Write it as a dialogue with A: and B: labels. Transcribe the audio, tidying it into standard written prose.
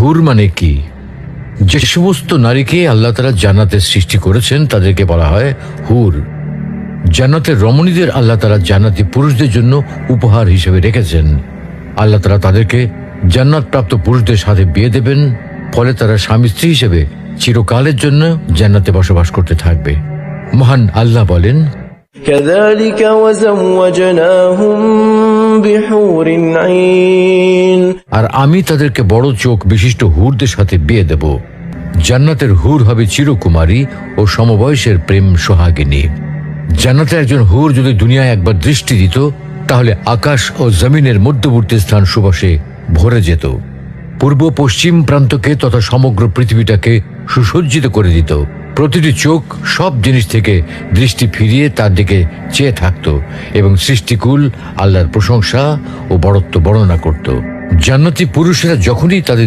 A: হুর মানে কি? যে সমস্ত নারীকে আল্লাহ তাআলা জান্নাতে সৃষ্টি করেছেন তাদেরকে বলা হয় হুর। জান্নাতের রমণীদের আল্লাহ তাআলা জান্নাতি পুরুষদের জন্য উপহার হিসেবে রেখেছেন। আল্লাহ তাআলা তাদেরকে জান্নাত প্রাপ্ত পুরুষদের সাথে বিয়ে দেবেন, ফলে তারা স্বামী স্ত্রী হিসেবে চিরকালের জন্য জান্নাতে বসবাস করতে থাকবে। মহান আল্লাহ বলেন,
B: كذلك وزوجناهم بحور عين।
A: আর আমি তাদেরকে বড় চোখ বিশিষ্ট হুরদের সাথে বিয়ে দেব। জান্নাতের হুর হবে চিরকুমারী ও সমবয়সের প্রেম সোহাগিনী। জান্নাতে একজন হুর যদি দুনিয়ায় একবার দৃষ্টি দিত, তাহলে আকাশ ও জমিনের মধ্যবর্তী স্থান সুবাসে ভরে যেত। পূর্ব পশ্চিম প্রান্তকে তথা সমগ্র পৃথিবীটাকে সুসজ্জিত করে দিত। প্রতিটি চোখ সব জিনিস থেকে দৃষ্টি ফিরিয়ে তার দিকে চেয়ে থাকত এবং সৃষ্টিকুল আল্লাহর প্রশংসা ও বড়ত্ব বর্ণনা করত। জান্নাতি পুরুষেরা যখনই তাদের